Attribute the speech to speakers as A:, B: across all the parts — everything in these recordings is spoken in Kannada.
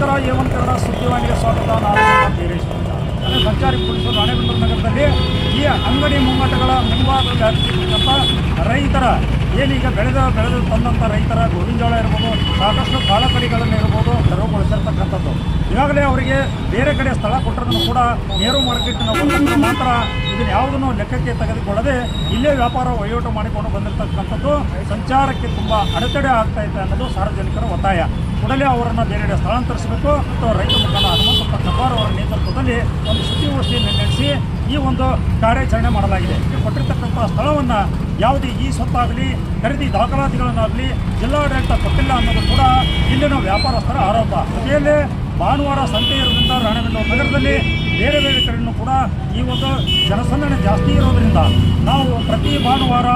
A: ನಮಸ್ಕಾರ. A1 ಕನ್ನಡ ಸುದ್ದಿವಾಹಿನಿಗೆ ಸ್ವಾಗತ. ನಾನು ವೀರೇಶ್ವರ. ಸಂಚಾರಿ ಪೊಲೀಸರು ರಾಣೆಬೆನ್ನೂರು ನಗರದಲ್ಲಿ ಈ ಅಂಗಡಿ ಮುಂಗಟ್ಟುಗಳ ಮುಂಭಾಗದಲ್ಲಿ ಹಚ್ಚಿರ್ತಕ್ಕಂಥ ರೈತರ ಏನೀಗ ಬೆಳೆದು ತಂದಂಥ ರೈತರ ಗೋವಿಂಜೋಳ ಇರ್ಬೋದು, ಸಾಕಷ್ಟು ಕಾಳಕಡಿಗಳನ್ನು ಇರ್ಬೋದು ತೆರವುಗೊಳಿಸಿರ್ತಕ್ಕಂಥದ್ದು. ಈಗಾಗಲೇ ಅವರಿಗೆ ಬೇರೆ ಕಡೆ ಸ್ಥಳ ಕೊಟ್ಟರನ್ನು ಕೂಡ ನೇರು ಮಾರ್ಕೆಟ್ನ ಬಂದಂಥ ಮಾತ್ರ ಇದನ್ನು ಯಾವುದನ್ನು ಲೆಕ್ಕಕ್ಕೆ ತೆಗೆದುಕೊಳ್ಳದೆ ಇಲ್ಲೇ ವ್ಯಾಪಾರ ವಹಿವಾಟು ಮಾಡಿಕೊಂಡು ಬಂದಿರತಕ್ಕಂಥದ್ದು ಸಂಚಾರಕ್ಕೆ ತುಂಬ ಅಡೆತಡೆ ಆಗ್ತಾ ಇದೆ ಅನ್ನೋದು ಸಾರ್ವಜನಿಕರ ಒತ್ತಾಯ. ಕೂಡಲೇ ಅವರನ್ನು ಬೇರೆಡೆ ಸ್ಥಳಾಂತರಿಸಬೇಕು ಮತ್ತು ರೈತ ಮುಖಂಡ ಹನುಮಂತಪ್ಪ ಕಬ್ಬಾರ್ ಅವರ ನೇತೃತ್ವದಲ್ಲಿ ಒಂದು ಸುದ್ದಿಗೋಷ್ಠಿಯನ್ನು ನಡೆಸಿ ಈ ಒಂದು ಕಾರ್ಯಾಚರಣೆ ಮಾಡಲಾಗಿದೆ. ಕೊಟ್ಟಿರ್ತಕ್ಕಂಥ ಸ್ಥಳವನ್ನು ಯಾವುದೇ ಈ ಸ್ವತ್ತಾಗಲಿ ಖರೀದಿ ದಾಖಲಾತಿಗಳನ್ನಾಗಲಿ ಜಿಲ್ಲಾಡಳಿತ ಕೊಟ್ಟಿಲ್ಲ ಅನ್ನೋದು ಕೂಡ ಇಲ್ಲಿನ ವ್ಯಾಪಾರಸ್ಥರ ಆರೋಪ. ಜೊತೆಯಲ್ಲೇ ಭಾನುವಾರ ಸಂತೆ ಇರೋದ್ರಿಂದ ರಾಣೆಬೆನ್ನೂರು ನಗರದಲ್ಲಿ ಬೇರೆ ಬೇರೆ ಕಡೆಯೂ ಕೂಡ ಈ ಒಂದು ಜನಸಂದಣಿ ಜಾಸ್ತಿ ಇರೋದರಿಂದ ನಾವು ಪ್ರತಿ ಭಾನುವಾರ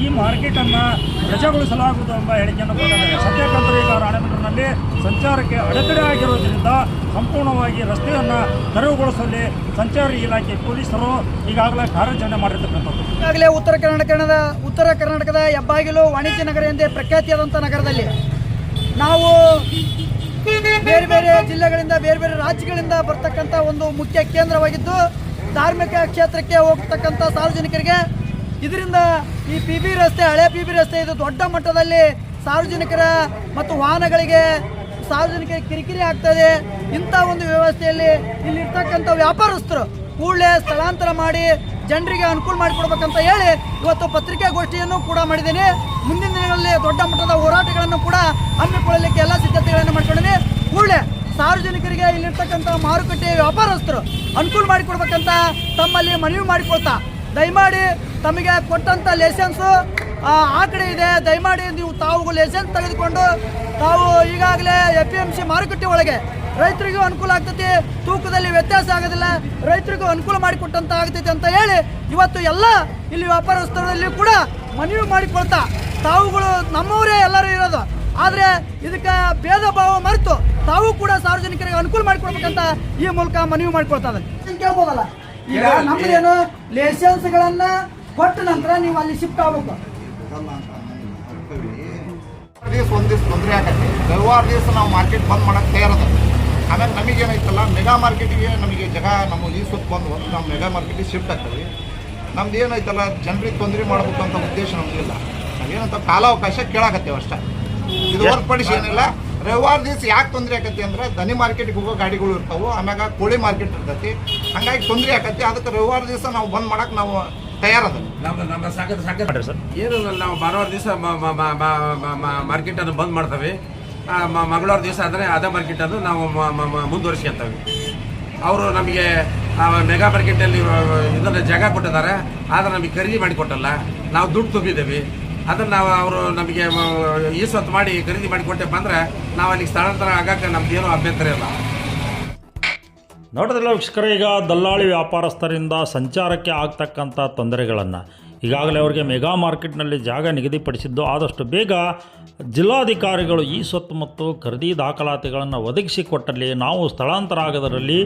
A: ಈ ಮಾರ್ಕೆಟನ್ನು ರಜೆಗೊಳಿಸಲಾಗುವುದು ಎಂಬ ಹೇಳಿಕೆಯನ್ನು ಕೊಟ್ಟಿದ್ದಾರೆ. ಸದ್ಯಕ್ಕಂತೂ ಈಗ ರಾಣೆಬೆನ್ನೂರಿನಲ್ಲಿ ಸಂಚಾರಕ್ಕೆ ಅಡೆತಡೆ ಆಗಿರೋದ್ರಿಂದ ಸಂಪೂರ್ಣವಾಗಿ ರಸ್ತೆಯನ್ನು ತೆರವುಗೊಳಿಸಲು ಸಂಚಾರಿ ಇಲಾಖೆ ಪೊಲೀಸರು ಈಗಾಗಲೇ ಕಾರ್ಯಾಚರಣೆ ಮಾಡಿರ್ತಕ್ಕಂಥದ್ದು.
B: ಈಗಾಗಲೇ ಉತ್ತರ ಕರ್ನಾಟಕದ ಹೆಬ್ಬಾಗಿಲು ವಾಣಿಜ್ಯ ನಗರ ಎಂದೇ ಪ್ರಖ್ಯಾತಿಯಾದಂಥ ನಗರದಲ್ಲಿ ನಾವು ಬೇರೆ ಬೇರೆ ಜಿಲ್ಲೆಗಳಿಂದ ಬೇರೆ ಬೇರೆ ರಾಜ್ಯಗಳಿಂದ ಬರ್ತಕ್ಕಂಥ ಒಂದು ಮುಖ್ಯ ಕೇಂದ್ರವಾಗಿದ್ದು ಧಾರ್ಮಿಕ ಕ್ಷೇತ್ರಕ್ಕೆ ಹೋಗ್ತಕ್ಕಂಥ ಸಾರ್ವಜನಿಕರಿಗೆ ಇದರಿಂದ ಈ PB ರಸ್ತೆ, ಹಳೆ PB ರಸ್ತೆ ಇದು ದೊಡ್ಡ ಮಟ್ಟದಲ್ಲಿ ಸಾರ್ವಜನಿಕರ ಮತ್ತು ವಾಹನಗಳಿಗೆ ಸಾರ್ವಜನಿಕರಿಗೆ ಕಿರಿಕಿರಿ ಆಗ್ತದೆ. ಇಂಥ ಒಂದು ವ್ಯವಸ್ಥೆಯಲ್ಲಿ ಇಲ್ಲಿರ್ತಕ್ಕಂಥ ವ್ಯಾಪಾರಸ್ಥರು ಕೂಡಲೇ ಸ್ಥಳಾಂತರ ಮಾಡಿ ಜನರಿಗೆ ಅನುಕೂಲ ಮಾಡಿಕೊಡ್ಬೇಕಂತ ಹೇಳಿ ಇವತ್ತು ಪತ್ರಿಕಾಗೋಷ್ಠಿಯನ್ನು ಕೂಡ ಮಾಡಿದ್ದೇನೆ. ಮುಂದಿನ ದಿನಗಳಲ್ಲಿ ದೊಡ್ಡ ಮಟ್ಟದ ಹೋರಾಟಗಳನ್ನು ಕೂಡ ಹಮ್ಮಿಕೊಳ್ಳಲಿಕ್ಕೆ ಎಲ್ಲ ಸಿದ್ಧತೆಗಳನ್ನು ಮಾಡಿಕೊಂಡಿದ್ದೇನೆ. ಕೂಡಲೇ ಸಾರ್ವಜನಿಕರಿಗೆ ಇಲ್ಲಿರ್ತಕ್ಕಂಥ ಮಾರುಕಟ್ಟೆ ವ್ಯಾಪಾರಸ್ಥರು ಅನುಕೂಲ ಮಾಡಿಕೊಡ್ಬೇಕಂತ ತಮ್ಮಲ್ಲಿ ಮನವಿ ಮಾಡಿಕೊಳ್ತಾ, ದಯಮಾಡಿ ತಮಗೆ ಕೊಟ್ಟಂಥ ಲೈಸೆನ್ಸು ಆ ಕಡೆ ಇದೆ, ದಯಮಾಡಿ ನೀವು ತಾವು ಲೈಸೆನ್ಸ್ ತೆಗೆದುಕೊಂಡು ತಾವು ಈಗಾಗಲೇ APMC ಮಾರುಕಟ್ಟೆ ಒಳಗೆ ರೈತರಿಗೂ ಅನುಕೂಲ ಆಗ್ತೈತಿ, ತೂಕದಲ್ಲಿ ವ್ಯತ್ಯಾಸ ಆಗೋದಿಲ್ಲ, ರೈತರಿಗೂ ಅನುಕೂಲ ಮಾಡಿಕೊಟ್ಟಂತ ಆಗ್ತೈತಿ ಅಂತ ಹೇಳಿ ಇವತ್ತು ಎಲ್ಲ ಇಲ್ಲಿ ವ್ಯಾಪಾರಸ್ಥರಲ್ಲಿ ಕೂಡ ಮನವಿ ಮಾಡಿಕೊಳ್ತಾ, ತಾವುಗಳು ನಮ್ಮವರೇ ಎಲ್ಲರೂ ಇರೋದು, ಆದರೆ ಇದಕ್ಕೆ ಭೇದ ಭಾವ ಮರೆತು ತಾವು ಕೂಡ ಸಾರ್ವಜನಿಕರಿಗೆ ಅನುಕೂಲ ಮಾಡಿಕೊಡ್ಬೇಕಂತ ಈ ಮೂಲಕ ಮನವಿ ಮಾಡಿಕೊಳ್ತಾ ಇದ್ದಾರೆ. ಕೇಳ್ಬೋದಲ್ಲ, ಈಗ ನಮ್ಮದೇನು ಲೈಸೆನ್ಸ್ಗಳನ್ನ ಕೊಟ್ಟ ನಂತರ ನೀವು ಅಲ್ಲಿ ಶಿಫ್ಟ್ ಆಗಬೇಕು.
C: ಒಂದು ದಿವಸ ತೊಂದರೆ ಆಗತ್ತೆ. ರವಿವಾರ ದಿವಸ ನಾವು ಮಾರ್ಕೆಟ್ ಬಂದ್ ಮಾಡಕ್ಕೆ ತಯಾರದ. ಆಮೇಲೆ ನಮಗೇನೈತಲ್ಲ ಮೆಗಾ ಮಾರ್ಕೆಟಿಗೆ ನಮಗೆ ನಮ್ಮ ಈ ಸುತ್ತ ಬಂದು ನಾವು ಮೆಗಾ ಮಾರ್ಕೆಟಿಗೆ ಶಿಫ್ಟ್ ಆಗ್ತೀವಿ. ನಮ್ದು ಏನೈತಲ್ಲ ಜನರಿಗೆ ತೊಂದರೆ ಮಾಡಬೇಕು ಅಂತ ಉದ್ದೇಶ ನಮಗಿಲ್ಲ. ನಾವೇನಂತ ಕಾಲಾವಕಾಶ ಕೇಳಾಕತ್ತೇವೆ ಅಷ್ಟೇ. ಇದು ಹೊರತುಪಡಿಸಿ ಏನಿಲ್ಲ. ರವಿವಾರ ದಿವಸ ಯಾಕೆ ತೊಂದರೆ ಆಕತಿ ಅಂದ್ರೆ ದನಿ ಮಾರ್ಕೆಟಿಗೆ ಹೋಗೋ ಗಾಡಿಗಳು ಇರ್ತಾವೆ, ಆಮ್ಯಾಗ ಕೋಳಿ ಮಾರ್ಕೆಟ್ ಇರ್ತೈತಿ, ಹಂಗಾಗಿ ತೊಂದರೆ ಆಕತಿ. ಅದಕ್ಕೆ ರವಿವಾರ ದಿವಸ ನಾವು ಬಂದ್ ಮಾಡಕ್ಕೆ ನಾವು ತಯಾರದ.
D: ನಮ್ಮ ಏನು ನಾವು ಭಾನುವಾರ ದಿವಸ ಮಾರ್ಕೆಟನ್ನು ಬಂದ್ ಮಾಡ್ತೇವೆ. ಮಂಗಳವಾರ ದಿವಸ ಆದರೆ ಅದೇ ಮಾರ್ಕೆಟನ್ನು ನಾವು ಮುಂದುವರಿಸ್ಕೊಳ್ತೇವೆ. ಅವರು ನಮಗೆ ಮೆಗಾ ಮಾರ್ಕೆಟಲ್ಲಿ ಇದನ್ನು ಜಾಗ ಕೊಟ್ಟಿದ್ದಾರೆ, ಆದರೆ ನಮಗೆ ಖರೀದಿ ಮಾಡಿ ಕೊಟ್ಟಲ್ಲ. ನಾವು ದುಡ್ಡು ತುಂಬಿದ್ದೇವೆ. ಅದನ್ನು ಅವರು ನಮಗೆ ಈ ಸ್ವತ್ತು ಮಾಡಿ ಖರೀದಿ ಮಾಡಿ ಕೊಟ್ಟೆಪ್ಪ ಅಂದರೆ ನಾವು ಅಲ್ಲಿಗೆ ಸ್ಥಳಾಂತರ ಆಗಕ್ಕೆ ನಮ್ದೇನೂ ಅಭ್ಯಂತರ ಇಲ್ಲ.
E: ನೋಡಿದ್ರಲ್ಲ ವೀಕ್ಷಕರೇ, ಈಗ ದಲ್ಲಾಳಿ ವ್ಯಾಪಾರಸ್ಥರಿಂದ ಸಂಚಾರಕ್ಕೆ ಆಗ್ತಕ್ಕಂಥ ತೊಂದರೆಗಳನ್ನು ಈಗಾಗಲೇ ಅವರಿಗೆ ಮೆಗಾ ಮಾರ್ಕೆಟ್ನಲ್ಲಿ ಜಾಗ ನಿಗದಿಪಡಿಸಿದ್ದು, ಆದಷ್ಟು ಬೇಗ ಜಿಲ್ಲಾಧಿಕಾರಿಗಳು ಈ ಸ್ವತ್ತು ಮತ್ತು ಖರೀದಿ ದಾಖಲಾತಿಗಳನ್ನು ಒದಗಿಸಿಕೊಟ್ಟಲ್ಲಿ ನಾವು ಸ್ಥಳಾಂತರ ಆಗೋದರಲ್ಲಿ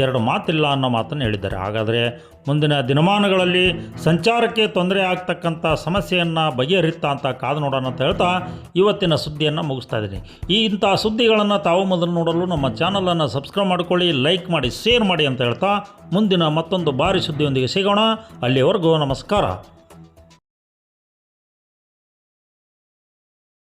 E: ಎರಡು ಮಾತಿಲ್ಲ ಅನ್ನೋ ಮಾತನ್ನು ಹೇಳಿದ್ದಾರೆ. ಹಾಗಾದರೆ ಮುಂದಿನ ದಿನಮಾನಗಳಲ್ಲಿ ಸಂಚಾರಕ್ಕೆ ತೊಂದರೆ ಆಗ್ತಕ್ಕಂಥ ಸಮಸ್ಯೆಯನ್ನು ಬಗೆಹರಿತಾ ಅಂತ ಕಾದು ನೋಡೋಣ ಅಂತ ಹೇಳ್ತಾ ಇವತ್ತಿನ ಸುದ್ದಿಯನ್ನು ಮುಗಿಸ್ತಾ ಇದ್ದೀನಿ. ಇಂಥ ಸುದ್ದಿಗಳನ್ನು ತಾವು ಮೊದಲು ನೋಡಲು ನಮ್ಮ ಚಾನಲನ್ನು ಸಬ್ಸ್ಕ್ರೈಬ್ ಮಾಡಿಕೊಳ್ಳಿ, ಲೈಕ್ ಮಾಡಿ, ಶೇರ್ ಮಾಡಿ ಅಂತ ಹೇಳ್ತಾ ಮುಂದಿನ ಮತ್ತೊಂದು ಭಾರಿ ಸುದ್ದಿಯೊಂದಿಗೆ ಸಿಗೋಣ. ಅಲ್ಲಿವರೆಗೂ ನಮಸ್ಕಾರ.